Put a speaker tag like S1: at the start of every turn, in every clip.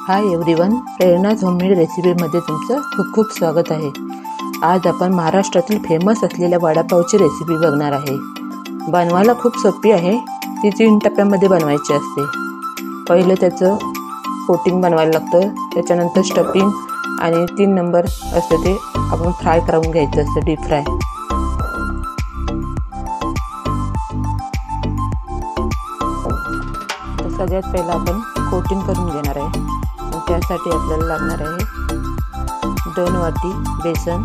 S1: Hi everyone, प्रेरणाज homemade रेसिपीमध्ये तुमचं खूप खूप स्वागत आहे। आज आपण महाराष्ट्रातील फेमस असलेल्या वडापावची रेसिपी बघणार आहे। बनवायला खूप सोपी आहे। ती 3 टप्प्यांमध्ये बनवायची असते। पहिले त्याचं कोटिंग बनवायला लागतं, त्याच्यानंतर स्टफिंग आणि 3 नंबर असतं ते आपण फ्राय करून घ्यायचं असतं, डीप फ्राय। तर सगळ्यात पहिला आपण कोटिंग करून घेणार आहे। त्यासाठी आपल्याला लागणार आहे 2 वाटी बेसन,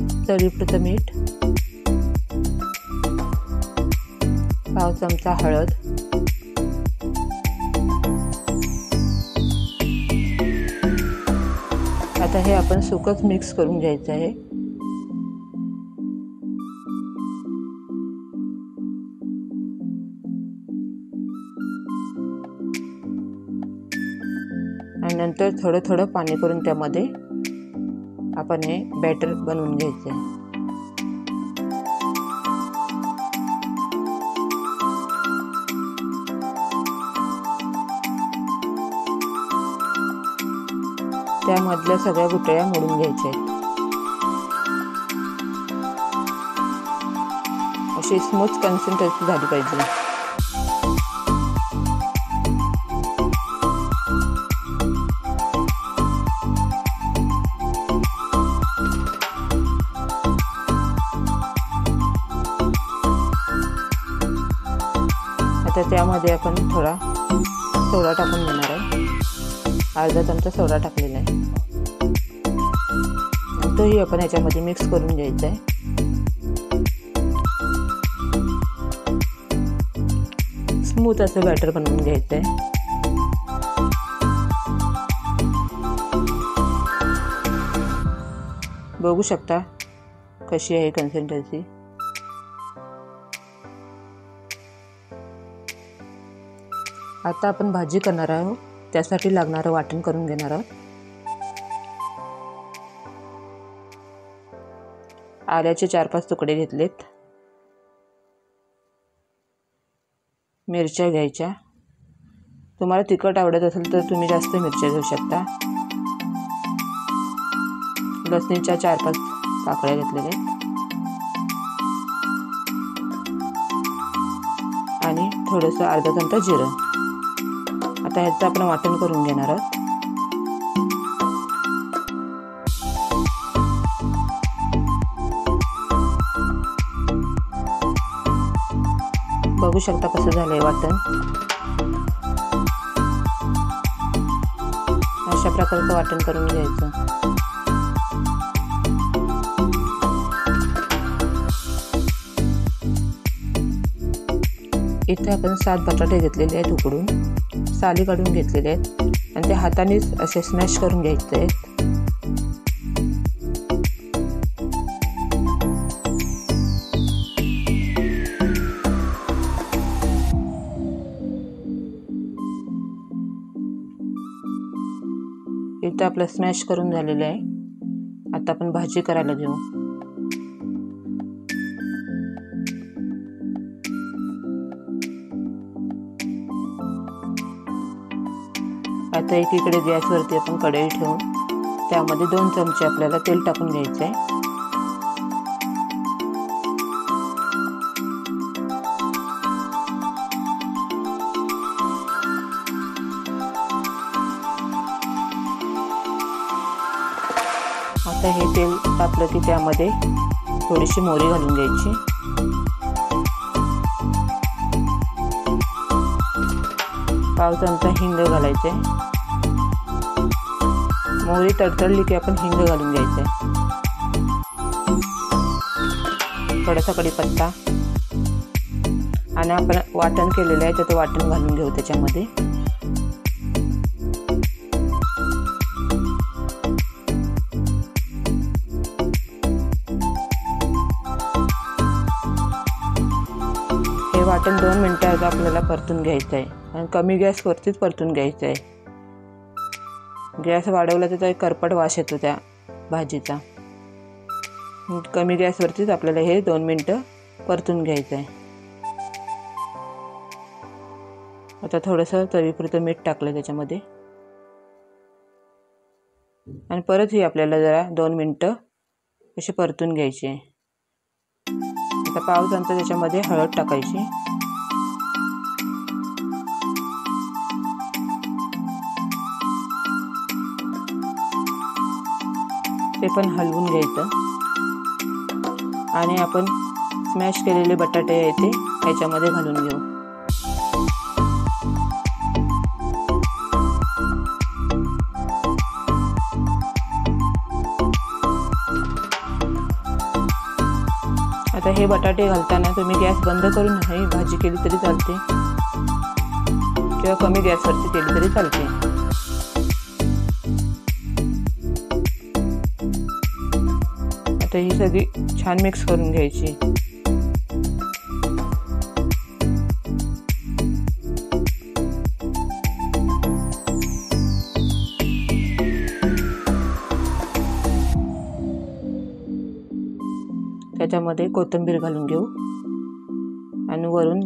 S1: 1 चवीपुरतं मीठ, 1 चमचा हळद, आता हे आपण सुकच मिक्स करून घ्यायचं आहे। आणि नंतर थोडं थोडं पाणी करून त्यामध्ये आपण हे बॅटर बनवून घ्यायचं आहे। त्यामधल्या सगळ्या गुठळ्या मोडून घ्यायच्या आहेत। अशी स्मूथ कन्सिस्टन्सी झाली पाहिजे। आता त्यामध्ये आपण थोडा सोडा टाकून देणार आहे। अर्धा चमचा सोडा टाकलेला आहे। तोही आपण याच्यामध्ये मिक्स करून घ्यायचा आहे। स्मूथ असं बॅटर बनवून घ्यायचं आहे। बघू शकता कशी आहे कन्सिस्टन्सी। आता आपण भाजी करणार आहोत, त्यासाठी लागणारं वाटण करून घेणार आहोत। आल्याचे 4-5 तुकडे घेतलेत। मिरच्या घ्यायच्या, तुम्हाला तिखट आवडत असेल तर तुम्ही जास्त मिरच्या घेऊ शकता। लसणीच्या 4-5 पाकळ्या घेतलेल्या आणि थोडंसं अर्धा चमचा जिरं। आता ह्याचं आपण वाटण करून घेणार आहोत। बघू शकता कसं झालंय वाटण। अशा प्रकारचं वाटण करून घ्यायचं। इथे आपण 7 बटाटे घेतलेले आहेत उकडून, साली काढून घेतलेले आहेत आणि ते हातानेच असे स्मॅश करून घ्यायचे आहेत। इथे आपलं स्मॅश करून झालेलं आहे। आता आपण भाजी करायला घेऊ। आता एकीकडे गॅसवरती आपण कढई ठेवून त्यामध्ये 2 चमचे आपल्याला तेल टाकून घ्यायचे आहे। आता हे तेल तापलं की त्यामध्ये थोडीशी मोहरी घालून घ्यायची। पाव चमचा हिंग घालायचे। मोहरी तडतडली की आपण हिंग घालून घ्यायचे। थोडासा कढीपत्ता आणि आपण वाटण केलेलं आहे ते वाटण घालून घेऊ त्याच्यामध्ये। हे वाटण 2 मिनिटं आपल्याला परतून घ्यायचं आहे आणि कमी गॅसवरतीच परतून घ्यायचं आहे। गॅस वाढवला तर करपट वास येतो त्या भाजीचा। कमी गॅसवरतीच आपल्याला हे 2 मिनिटं परतून घ्यायचं आहे। आता थोडंसं चवीपुरतं मीठ टाकलं त्याच्यामध्ये आणि परत ही आपल्याला जरा 2 मिनिटं अशी परतून घ्यायची आहे। आता पाव चमचा त्याच्यामध्ये हळद टाकायची, ते पण हलवून घ्यायचं आणि आपण स्मॅश केलेले बटाटे आहे ते ह्याच्यामध्ये घालून घेऊ। आता हे बटाटे घालताना तुम्ही गॅस बंद करून ही भाजी केली तरी चालते किंवा कमी गॅसवरती केली तरी चालते। आता ही सगळी छान मिक्स करून घ्यायची। त्याच्यामध्ये कोथिंबीर घालून घेऊ आणि वरून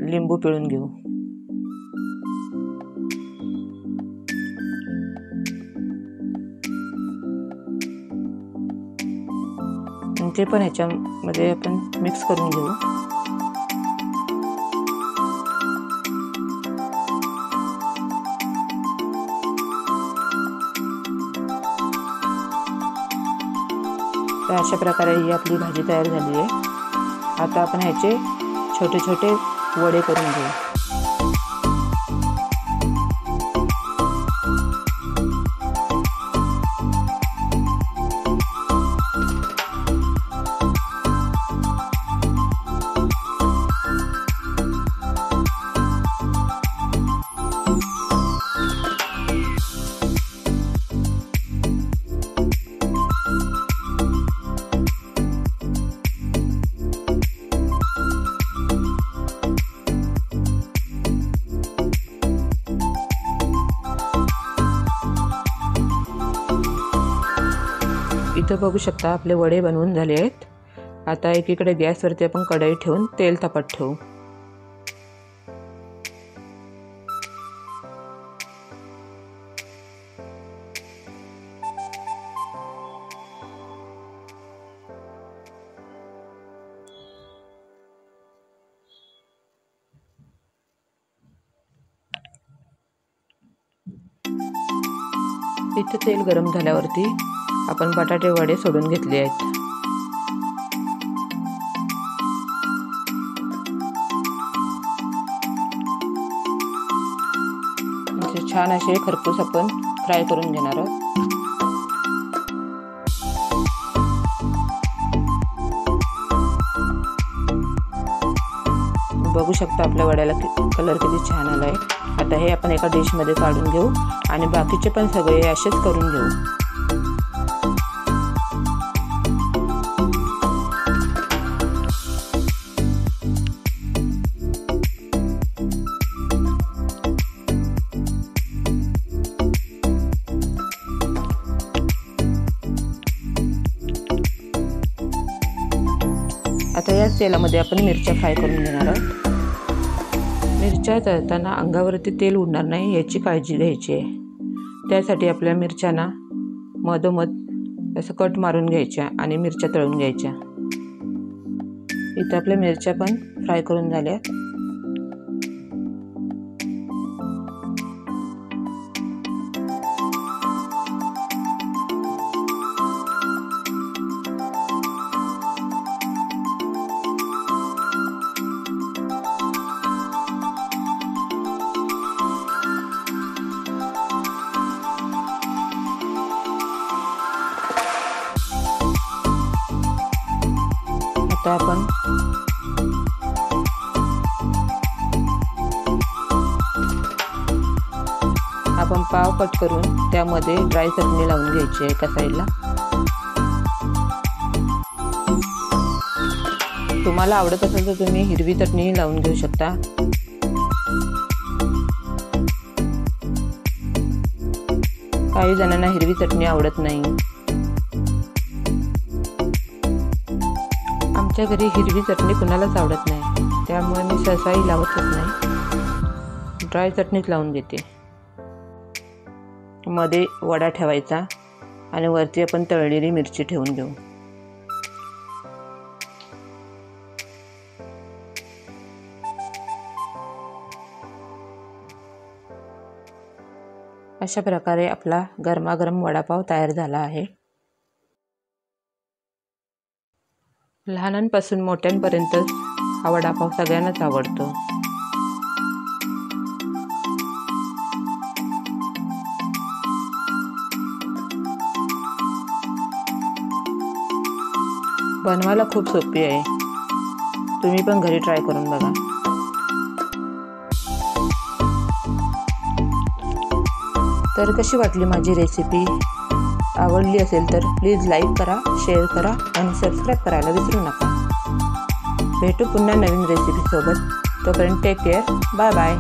S1: लिंबू पिळून घेऊ। ते पण ह्याच्यामध्ये आपण मिक्स करून घेऊ। तर अशा प्रकारे ही आपली भाजी तयार झाली आहे। आता आपण ह्याचे छोटे छोटे वडे करून घेऊ। इथं बघू शकता आपले वडे बनवून झाले आहेत। आता एकीकडे गॅसवरती आपण कढई ठेवून तेल तापत ठेवू। इथे तेल गरम झाल्यावरती आपण बटाटे वडे सोडून घेतले आहेत। छान असे खरपूस आपण फ्राय करून घेणार आहोत। बघू शकता आपल्या वड्याला कलर किती छान आलाय। आता हे आपण एका डिश मध्ये काढून घेऊ आणि बाकीचे पण सगळे असेच करून घेऊ। आता याच तेलामध्ये आपण मिरच्या फ्राय करून घेणार आहोत। मिरच्या तळताना अंगावरती तेल उडणार नाही याची काळजी घ्यायची आहे। त्यासाठी आपल्या मिरच्यांना मधोमध असं कट मारून घ्यायच्या आणि मिरच्या तळून घ्यायच्या। इथं आपल्या मिरच्या पण फ्राय करून झाल्या। आता आपण पाव कट करून त्यामध्ये ड्राय चटणी लावून घ्यायची आहे एका साईडला। तुम्हाला आवडत असेल तर तुम्ही हिरवी चटणी लावून घेऊ शकता। काही जणांना हिरवी चटणी आवडत नाही। आमच्या घरी हिरवी चटणी कुणालाच आवडत नाही, त्यामुळे मी सहसाही लावतच नाही, ड्राय चटणीच लावून घेते. मध्ये वडा ठेवायचा आणि वरती आपण तळलेली मिरची ठेवून घेऊ. अशा प्रकारे आपला गरमागरम वडापाव तयार झाला आहे. लहानांपासून मोठ्यांपर्यंत हा वडापाव सगळ्यांनाच आवडतो. बनवायला खूप सोपी आहे, तुम्ही पण घरी ट्राय करून बघा. तर कशी वाटली माझी रेसिपी? आवडली असेल तर प्लीज लाईक करा, शेअर करा आणि सबस्क्राईब करायला विसरू नका. भेटू पुन्हा नवीन रेसिपीसोबत. तोपर्यंत टेक केअर. Bye bye.